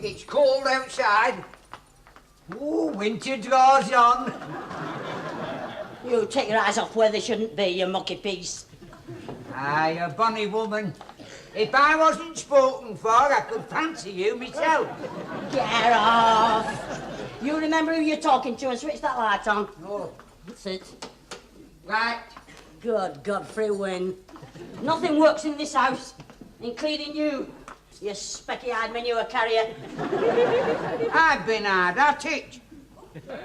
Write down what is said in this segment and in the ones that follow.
It's cold outside. Ooh, winter draws on. You take your eyes off where they shouldn't be, you mucky piece. Aye, a bonny woman. If I wasn't spoken for, I could fancy you myself. Get off. You remember who you're talking to and switch that light on. Oh. That's it. Right. Good Godfrey Wynne. Nothing works in this house, including you specky-eyed manure carrier. I've been hard at it.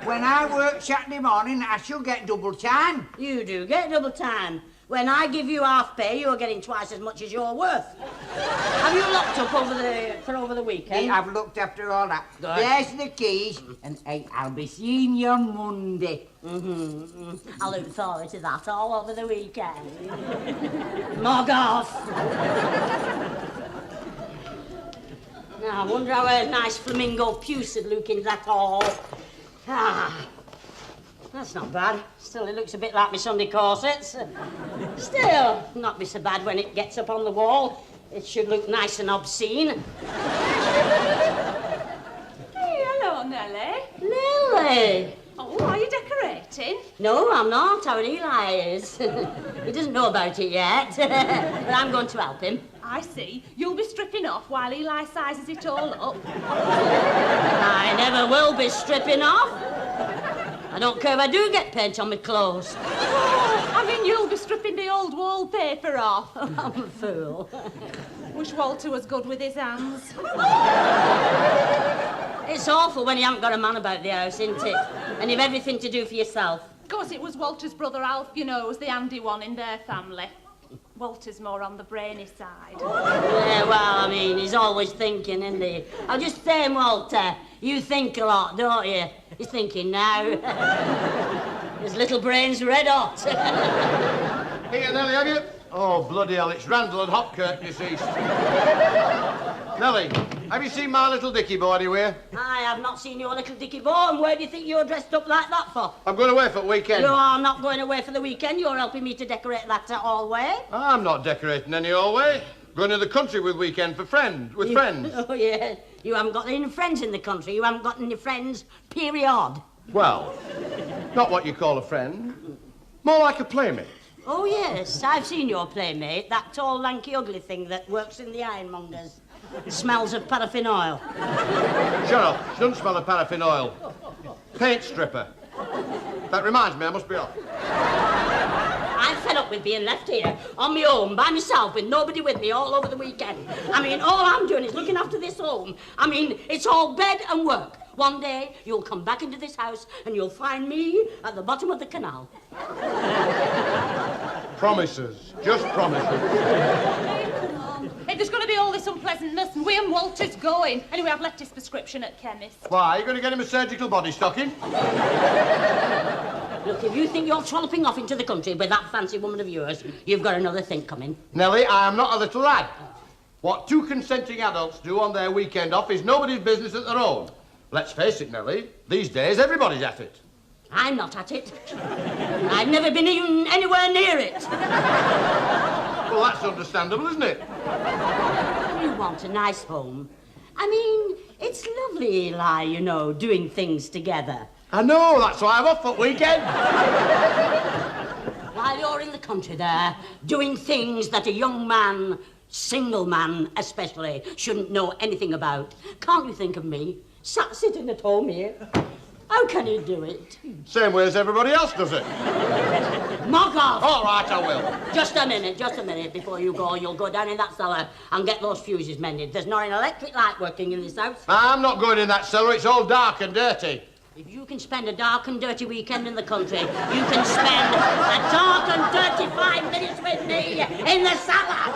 When I work Saturday morning, I shall get double time. You do get double time. When I give you half pay, you're getting twice as much as you're worth. Have you locked up over the weekend? I've looked after all that. Good. There's the keys, and I'll be seeing you on Monday. I look forward to that all over the weekend. Mog off. Now, I wonder how a nice flamingo puce would look in that hall. That's not bad. Still, it looks a bit like my Sunday corsets. Still, not be so bad when it gets up on the wall. It should look nice and obscene. Hey, hello, Nellie. Lily! Oh, are you decorating? No, I'm not. Our Eli is. He doesn't know about it yet, but I'm going to help him. I see. You'll be stripping off while Eli sizes it all up. I never will be stripping off. I don't care if I do get paint on my clothes. Oh, I mean, you'll be stripping the old wallpaper off. I'm a fool. Wish Walter was good with his hands. It's awful when you haven't got a man about the house, isn't it? And you've everything to do for yourself. Of course, it was Walter's brother Alf, you know, was the handy one in their family. Walter's more on the brainy side. Yeah, well, I mean, he's always thinking, isn't he? I'll just say, Walter, you think a lot, don't you? He's thinking now. His little brain's red hot. Here, Nellie, have you? Oh, bloody hell, it's Randall and Hopkirk, you see. Nellie, have you seen my little Dickie boy anywhere? I have not seen your little Dickie boy, and where do you think you're dressed up like that for? I'm going away for the weekend. You are not going away for the weekend. You're helping me to decorate that hallway. I'm not decorating any hallway. Going to the country with weekend with friends. Oh, yeah. You haven't got any friends in the country. You haven't got any friends, period. Well, not what you call a friend. More like a playmate. Oh, yes. I've seen your playmate, that tall, lanky, ugly thing that works in the ironmonger's. Smells of paraffin oil. Shut up. She doesn't smell of paraffin oil. Paint stripper. That reminds me, I must be off. I'm fed up with being left here on my own, by myself, with nobody with me all over the weekend. I mean, all I'm doing is looking after this home. I mean, it's all bed and work. One day, you'll come back into this house and you'll find me at the bottom of the canal. Promises. Just promises. If there's going to be all this unpleasantness, and we and Walter's going. Anyway, I've left his prescription at chemist. Why, are you going to get him a surgical body stocking? Look, if you think you're trolloping off into the country with that fancy woman of yours, you've got another thing coming. Nellie, I am not a little lad. What two consenting adults do on their weekend off is nobody's business at their own. Let's face it, Nellie, these days everybody's at it. I'm not at it. I've never been even anywhere near it. Well, that's understandable, isn't it? You want a nice home. I mean, it's lovely, Eli, you know, doing things together. I know, that's why I'm off for weekend. While you're in the country there, doing things that a young man, single man especially, shouldn't know anything about. Can't you think of me, sitting at home here? How can you do it? Same way as everybody else does it. Mug off! All right, I will. Just a minute. Before you go, you'll go down in that cellar and get those fuses mended. There's not an electric light working in this house. I'm not going in that cellar. It's all dark and dirty. If you can spend a dark and dirty weekend in the country, you can spend a dark and dirty 5 minutes with me in the cellar.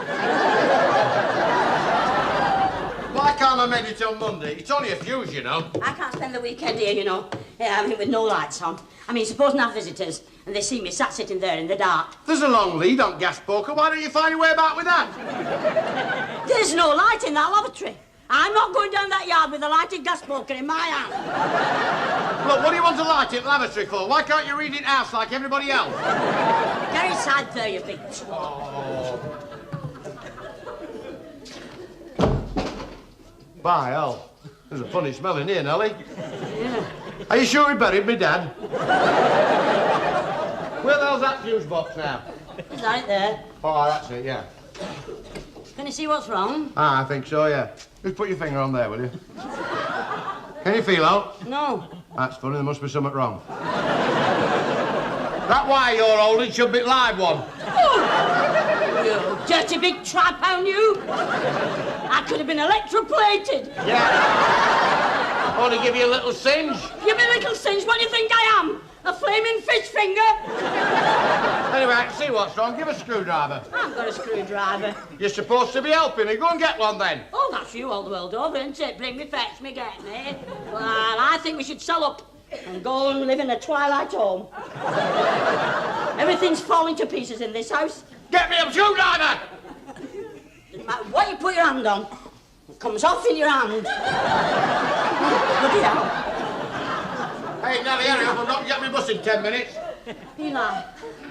Why can't I mend it on Monday? It's only a fuse, you know. I can't spend the weekend here, you know. Yeah, I mean, with no lights on. I mean, supposing I have visitors and they see me sitting there in the dark. There's a long lead on gas poker. Why don't you find your way back with that? There's no light in that lavatory. I'm not going down that yard with a lighted gas poker in my hand. Look, what do you want to light it lavatory for? Why can't you read it house like everybody else? Get inside there, you big twat. Oh. By hell. There's a funny smell in here, Nellie. Yeah. Are you sure he buried me dad? Where the hell's that fuse box now? It's right there. Oh, that's it, yeah. Can you see what's wrong? Ah, I think so, yeah. Just put your finger on there, will you? Can you feel out? No. That's funny, there must be something wrong. That wire you're holding should be live one. Oh, you dirty big trap-hound, you! I could have been electroplated. Yeah. Only give you a little singe. Give me a little singe. What do you think I am? A flaming fish finger? Anyway, I can see what's wrong. Give a screwdriver. I've got a screwdriver. You're supposed to be helping me. Go and get one then. Oh, that's you all the world over, isn't it? Bring me, fetch me, get me. Well, I think we should sell up and go and live in a twilight home. Everything's falling to pieces in this house. Get me a screwdriver! Doesn't matter what you put your hand on, it comes off in your hand. Look at that. Hey, Nellie, hurry up. I'm not to get me bus in 10 minutes. Eli,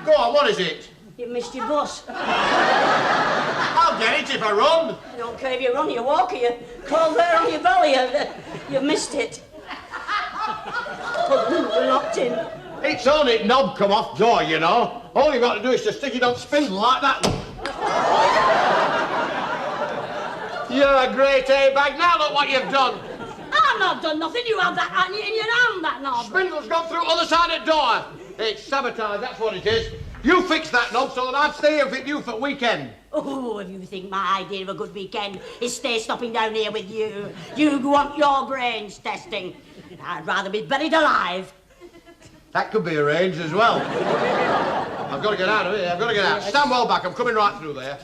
Go on, what is it? you missed your bus. I'll get it if I run. I don't care if you run, you walk, or you crawl there on your belly. You missed it. We're locked in. It's only knob come off door, you know. All you've got to do is to stick it on spindle like that. You're a great A-bag. Now look what you've done. I've not done nothing. You have that in your hand, that knob. Spindle's gone through other side of door. It's sabotage, that's what it is. You fix that knob so that I'd stay here with you for weekend. Oh, if you think my idea of a good weekend is stay stopping down here with you, you want your brains testing. I'd rather be buried alive. That could be arranged as well. I've got to get out of here. I've got to get out. Stand well back. I'm coming right through there.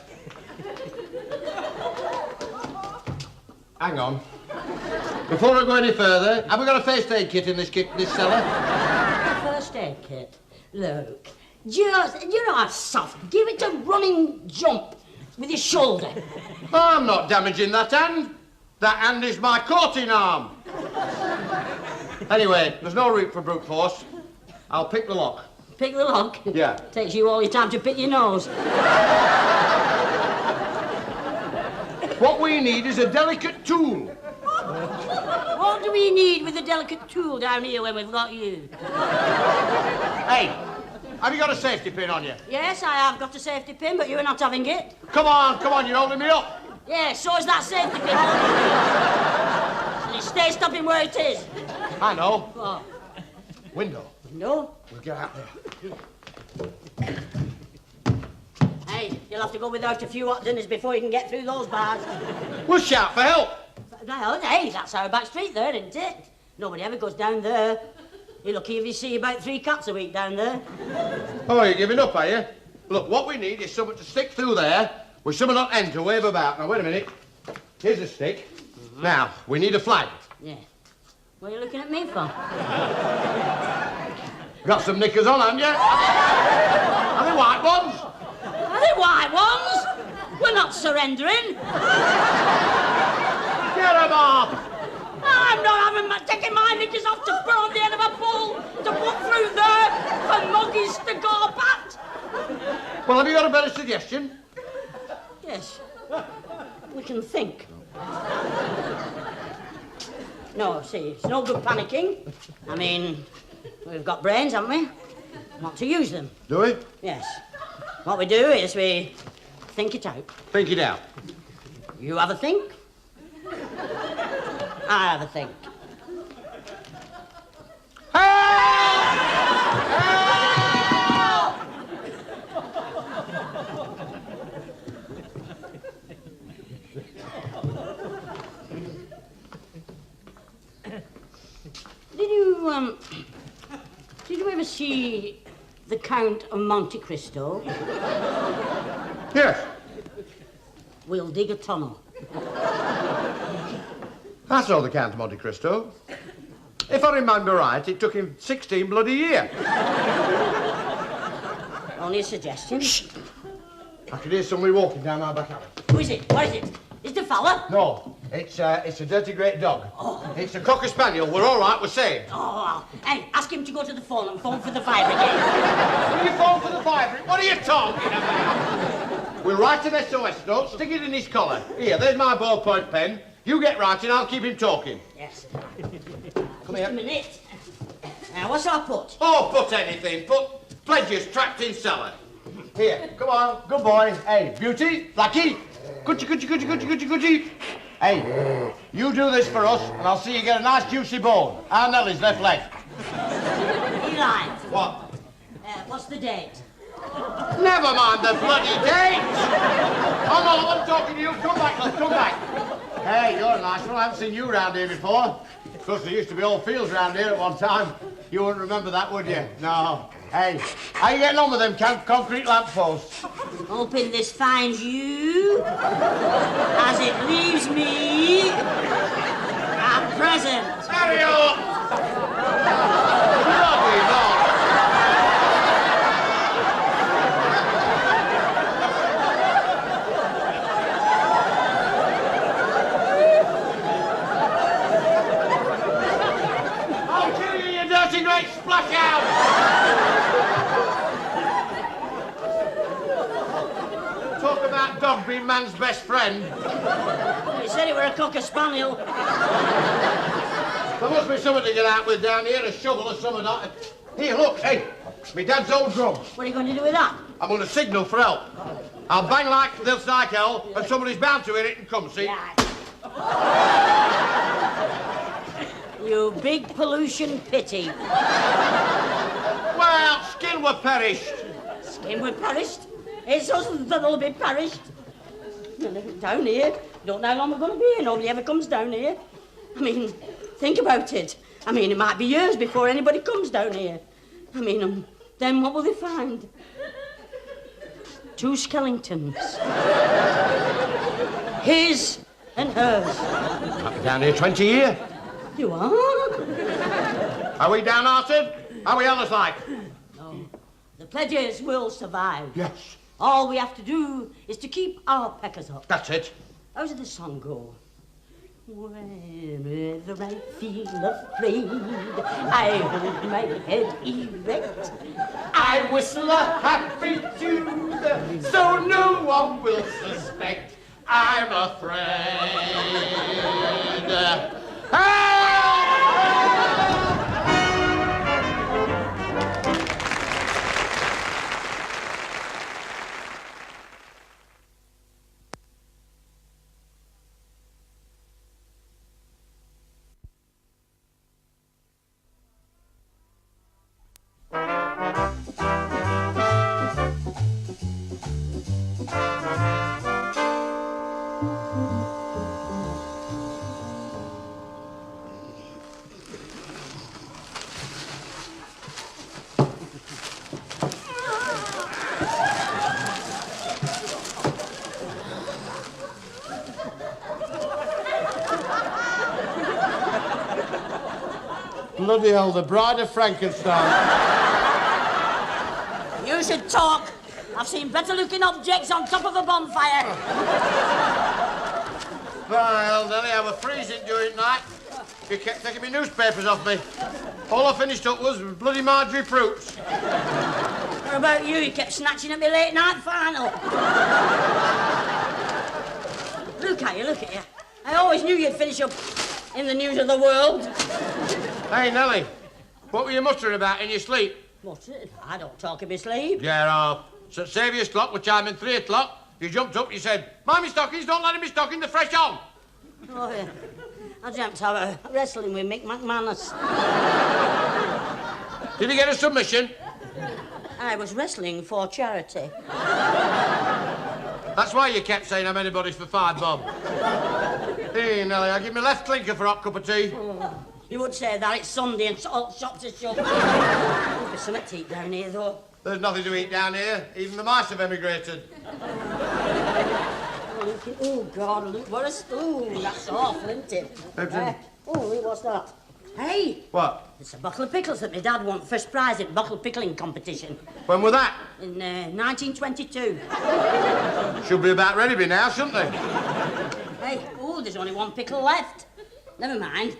Hang on. Before I go any further, have we got a first aid kit in this cellar? First aid kit. Look, just, you know how soft. Give it a running jump with your shoulder. I'm not damaging that hand. That hand is my courting arm. Anyway, there's no route for brute force. I'll pick the lock. Pick the lock? Yeah. Takes you all your time to pick your nose. What we need is a delicate tool. What do we need with a delicate tool down here when we've got you? Hey, have you got a safety pin on you? Yes, I have got a safety pin, but you're not having it. Come on, you're holding me up. Yeah, so is that safety pin. And it stays stopping where it is. I know. What? Window. No? We'll get out there. Hey, you'll have to go without a few hot dinners before you can get through those bars. We'll shout for help. Well, hey, that's our back street there, isn't it? Nobody ever goes down there. You're lucky if you see about 3 cats a week down there. Oh, you're giving up, are you? Look, what we need is something to stick through there with something on end to wave about. Now, wait a minute. Here's a stick. Mm-hmm. Now, we need a flag. Yeah. What are you looking at me for? Got some knickers on, haven't you? Are they white ones? Are they white ones? We're not surrendering. Get them off! I'm not taking my knickers off to put on the end of a bull to put through there for muggies to go pat. Well, have you got a better suggestion? Yes. We can think. No, see, it's no good panicking. I mean, we've got brains, haven't we? Want to use them. Do we? Yes. What we do is we think it out. Think it out. You have a think. I have a think. Help! Did you ever see The Count of Monte Cristo? Yes. We'll dig a tunnel. I saw the Count of Monte Cristo. If I remember right, it took him 16 bloody years. Only a suggestion. Shh. I can hear somebody walking down our back alley. Who is it? What is it? Is it a fella? No, it's a dirty great dog. Oh. It's a Cocker Spaniel. We're all right, we're saved. Oh, hey, ask him to go to the phone and phone for the fire brigade. What are you phone for the fire brigade? What are you talking about? We'll write an SOS note, stick it in his collar. Here, there's my ballpoint pen. You get writing, I'll keep him talking. Yes. Come Just here. a minute. Now, what's our put? Oh, put anything. Put pledges trapped in cellar. Here, come on. Good boy. Hey, Beauty, Blackie. Coochie. Hey, you do this for us, and I'll see you get a nice juicy bone. Our Nellie's left leg. Eli. What? What's the date? Never mind the bloody date. Oh, no, I'm talking to you. Come back, love, come back. Hey, you're a nice one. I haven't seen you round here before. Of course, there used to be old fields round here at one time. You wouldn't remember that, would you? No. Hey, how you getting on with them concrete lampposts? Hoping this finds you as it leaves me at present. Hurry up! Bloody dog. I'll kill you, you dirty great splash out! Talk about dog being man's best friend. He said it were a Cocker Spaniel. There must be something to get out with down here, a shovel or something. Here, look, hey, my dad's old drum. What are you going to do with that? I'm going to signal for help. I'll bang like this like hell, and somebody's bound to hear it and come, see? Yeah. You big pollution pity. Well, skin were perished. Skin were perished. It's us that'll be perished. Down here, don't know how long we're going to be here. Nobody ever comes down here. I mean, think about it. I mean, it might be years before anybody comes down here. I mean, then what will they find? 2 skeletons. His and hers. I've been down here 20 years. You are? Are we downhearted? Are we others like? No. The pledges will survive. Yes. All we have to do is to keep our peckers up. That's it. How does the song go? Whenever I feel afraid, I hold my head erect. I whistle a happy tune, so no one will suspect I'm afraid. Bloody hell, the Bride of Frankenstein. You should talk. I've seen better looking objects on top of a bonfire. Well, Nellie, I was freezing during night. You kept taking my newspapers off me. All I finished up was bloody Marjorie Fruits. What about you? You kept snatching at me late night final. Look at you. I always knew you'd finish up in the news of the world. Hey, Nellie, what were you muttering about in your sleep? What's it? I don't talk in my sleep. Yeah, St Saviour's clock, which I'm in 3 o'clock, you jumped up and you said, "Mind me stockings, don't let him be stocking, they're fresh on." Oh, yeah. I dreamt I was wrestling with Mick McManus. Did he get a submission? I was wrestling for charity. That's why you kept saying I'm anybody's for 5 bob. Hey, Nellie, I'll give me left clinker for a hot cup of tea. Oh, you would say that. It's Sunday and all shops are shut. There's something to eat down here, though. There's nothing to eat down here. Even the mice have emigrated. Oh, God, look what a stool. That's awful, isn't it? Oh, what's that? Hey, What? it's a bottle of pickles that my dad won first prize at bottle pickling competition When was that? in 1922. Should be about ready by now, shouldn't they? Hey, oh, there's only one pickle left. Never mind.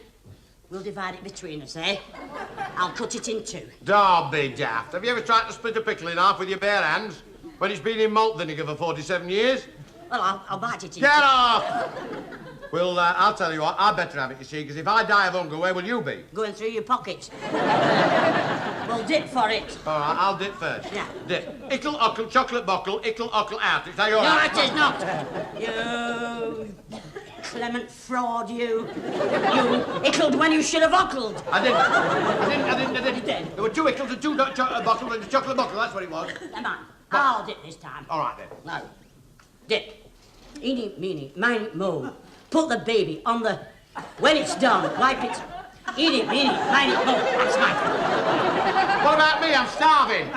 We'll divide it between us, eh? I'll cut it in two. Don't be daft. Have you ever tried to split a pickle in half with your bare hands? When it's been in malt vinegar for 47 years? Well, I'll bite it in Get two. off! Well, I'll tell you what, I'd better have it, you see, because if I die of hunger, where will you be? Going through your pockets. Well, dip for it. All right, I'll dip first. Yeah. Dip. Ickle, uckle, chocolate buckle, ickle, uckle, out. Is that your No, it is not. You Clement fraud, you. You ickled when you should have uckled. I didn't. You did. There were 2 ickles and 2 chocolate bottles and a chocolate buckle, that's what it was. Come on. I'll dip this time. All right, then. No. Dip. Eeny, meeny, miny, mo. Put the baby on the... When it's done, wipe it. Eeny, meeny, miny, mo. That's mine. What about me? I'm starving.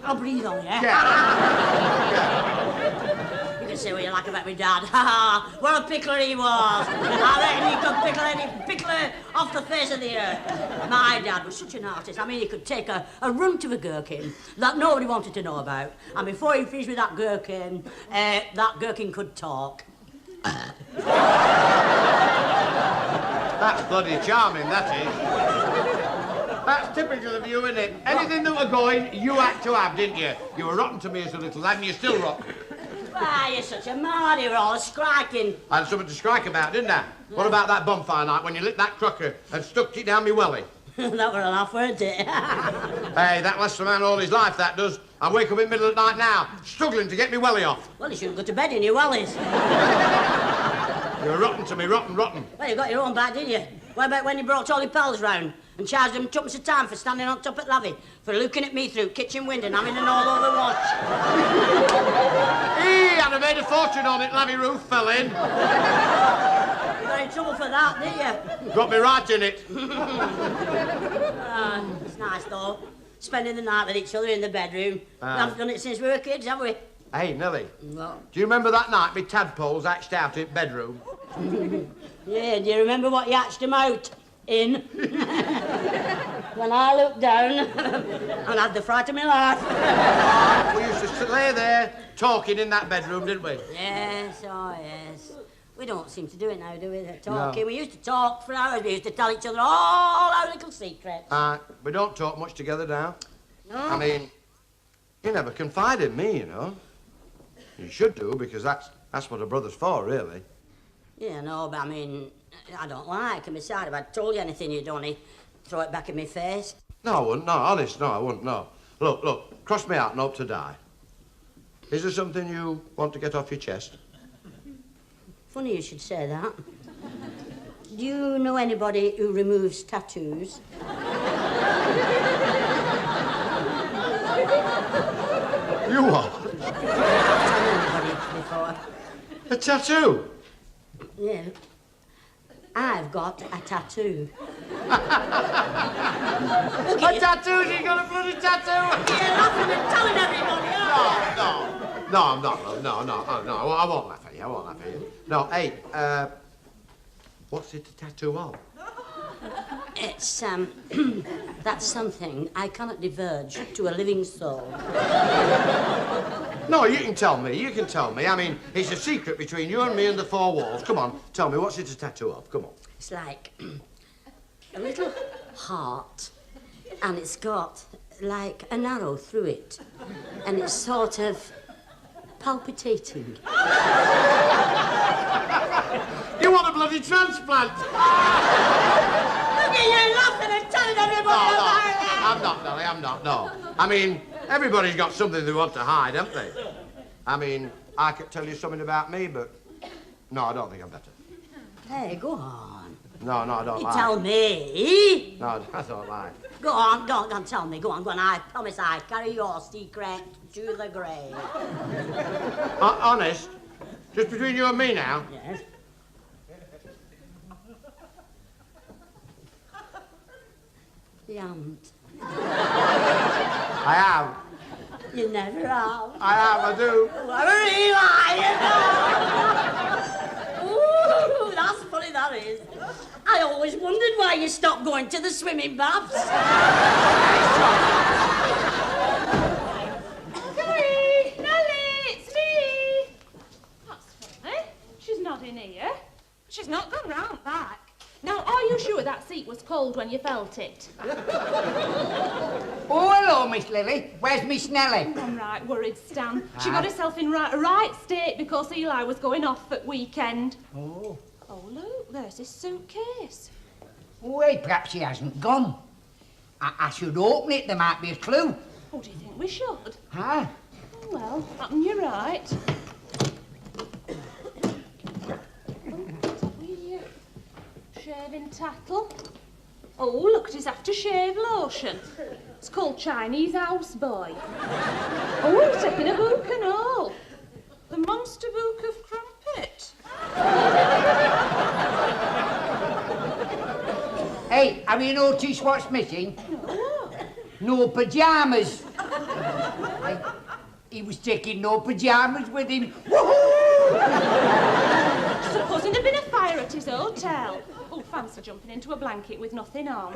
I'll breathe on you. Yeah. You can say what you like about me dad. Ha ha! What a pickler he was! I reckon he could pickle any pickler off the face of the earth. My dad was such an artist. I mean, he could take a runt of a gherkin that nobody wanted to know about, and before he finished with that gherkin could talk. That's bloody charming, that is. That's typical of you, isn't it? Anything that were going, you had to have, didn't you? You were rotten to me as a little lad, and you're still rotten. Why, you're such a mardy, you're all striking. I had something to strike about, didn't I? What about that bonfire night when you lit that cracker and stuck it down me welly? That were a laugh, weren't it? Hey, that lasts a man all his life, that does. I wake up in the middle of the night now, struggling to get me welly off. Well, you shouldn't go to bed in your wellies. You're rotten to me, rotten. Well, you got your own back, didn't you? What about when you brought all your pals round and charged them tuppence a time for standing on top of lavvy, for looking at me through kitchen window and having an all-over watch? I'd have made a fortune on it, lavvy roof fell in. You got in trouble for that, didn't you? Got me right in it. It's nice, though, spending the night with each other in the bedroom. We haven't done it since we were kids, have we? Hey, Nelly, What? do you remember that night me tadpoles hatched out in bedroom? Yeah, do you remember what you hatched them out in? When I looked down and had the fright of my life. We used to lay there talking in that bedroom, didn't we? Yes, oh yes. We don't seem to do it now, do we? The talking. No. We used to talk for hours. We used to tell each other all our little secrets. We don't talk much together now. No? I mean, you never confide in me, you know. You should do, because that's what a brother's for, really. Yeah, no, but I mean, I don't like. And besides, if I told you anything you'd only throw it back in my face. No, I wouldn't. No, honest, no, I wouldn't, no. Look, cross me out and hope to die. Is there something you want to get off your chest? Funny you should say that. Do you know anybody who removes tattoos? You are? I've told anybody before. A tattoo? Yeah. I've got a tattoo. A tattoo? You got a bloody tattoo? You're laughing and telling everybody, aren't you? No, I'm not. No, I won't laugh at you. No, hey, what's it a tattoo of? It's, that's something I cannot diverge to a living soul. No, you can tell me. I mean, it's a secret between you and me and the 4 walls. Come on, tell me, what's it a tattoo of? Come on. It's like a little heart, and it's got like an arrow through it, and it's sort of palpitating. You want a bloody transplant? Look at you laughing and telling everybody about it! I'm not, Nelly, I'm not, no. I mean, everybody's got something they want to hide, haven't they? I mean, I could tell you something about me, but no, I don't think I'm better. Hey, go on. No, I don't You lie. tell me. No, I don't lie. Go on, tell me. Go on. I promise I carry your secret to the grave. Honest? Just between you and me now? Yes. You haven't. I have. You never have. I do. What a lie, you know. Ooh, that's funny, that is. I always wondered why you stopped going to the swimming baths. Nellie! Nellie! It's me! That's funny. She's not in here. She's not gone round back. Now, are you sure that seat was cold when you felt it? Oh, hello, Miss Lily. Where's Miss Nellie? I'm right worried, Stan. She got herself in right state because Eli was going off at weekend. Oh. Oh, look, there's his suitcase. Well, perhaps she hasn't gone. I should open it. There might be a clue. Oh, do you think we should? Huh? Oh, well, happen you're right. Shaving tattle. Oh, look at his aftershave lotion. It's called Chinese Houseboy. Oh, he's taking a book and all. The Monster Book of Crumpet. Hey, have you noticed what's missing? No. No pyjamas. He was taking no pyjamas with him. Supposing there'd been a fire at his hotel. Oh, fancy jumping into a blanket with nothing on.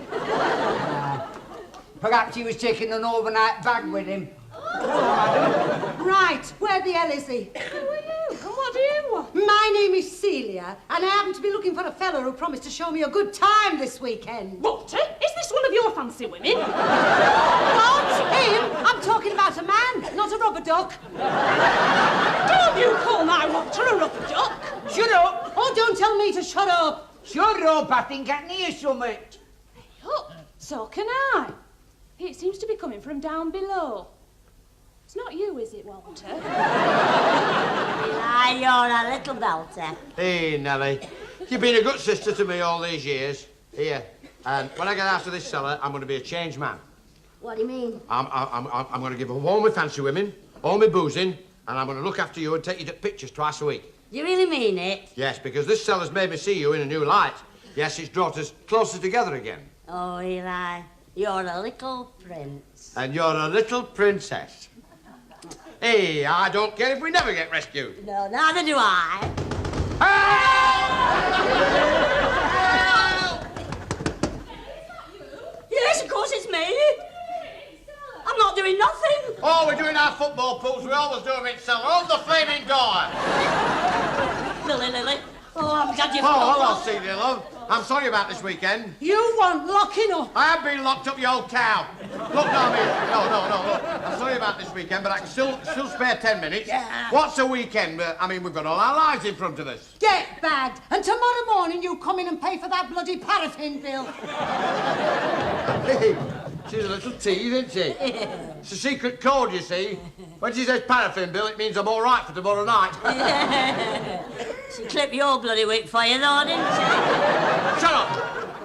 Perhaps he was taking an overnight bag with him. Right, where the hell is he? Who are you? And what do you want? My name is Celia, and I happen to be looking for a fellow who promised to show me a good time this weekend. Walter, is this one of your fancy women? What? Him? I'm talking about a man, not a rubber duck. Don't you call my Walter a rubber duck? Shut up! Oh, don't tell me to shut up. Shut up, I think I can hear something. Oh, so can I. It seems to be coming from down below. It's not you, is it, Walter? Ah, you're a little belter. Hey, Nellie. You've been a good sister to me all these years. Here. And when I get out of this cellar, I'm going to be a changed man. What do you mean? I'm going to give up all my fancy women, all my boozing, and I'm going to look after you and take you to pictures twice a week. You really mean it? Yes, because this cellar's made me see you in a new light. Yes, it's brought us closer together again. Oh, Eli, you're a little prince. And you're a little princess. Hey, I don't care if we never get rescued. No, neither do I. Yes, of course it's me. I'm not doing nothing. Oh, we're doing our football pools. We always do them in cellar. Open the flaming door. Lily. Oh, I'm glad you've Oh, hello, Celia, love. I'm sorry about this weekend. You want locking up. I have been locked up, you old cow. Look, no, I mean, no, look. I'm sorry about this weekend, but I can still spare 10 minutes. Yeah. What's a weekend? I mean, we've got all our lives in front of us. Get bagged. And tomorrow morning you come in and pay for that bloody paraffin bill. Hey, she's a little tease, isn't she? It's a secret code, you see. When she says paraffin bill, it means I'm all right for tomorrow night. She clipped your bloody wig for you, though, didn't she? Shut up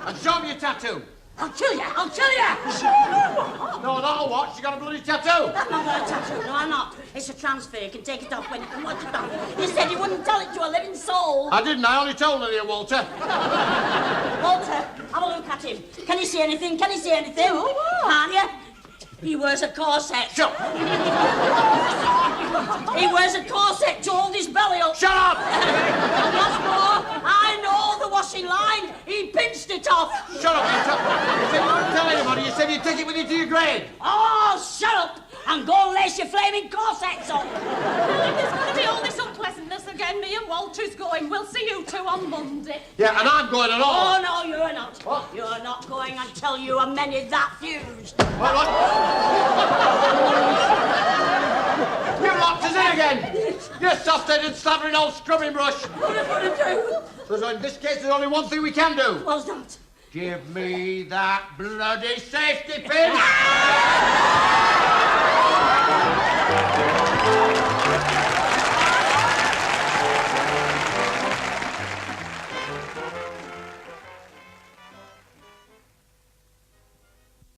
and show me your tattoo. I'll kill you. No, not a what? She got a bloody tattoo. I'm not got a tattoo. No, I'm not. It's a transfer. You can take it off when you can watch it off. You said you wouldn't tell it to a living soul. I didn't. I only told her, Walter. Walter, have a look at him. Can you see anything? Can't you? He wears a corset. Shut up. He wears a corset to hold his belly up. Shut up. And what's more, I know the washing line. He pinched it off. Shut up. You said you wouldn't tell anybody. You said you'd take it with you to your grave. Oh, shut up and go and lace your flaming corsets up. There's going to be all this unpleasantness again. Me and Walter's going. We'll see you two on Monday. Yeah, and I'm going at all. Oh, no, you're not. What? You're not going until you are mended that fuse. What? You locked us in again. You soft-headed, slavering old scrubbing brush. What are you going to do? So in this case, there's only one thing we can do. What's that? Give me that bloody safety pin.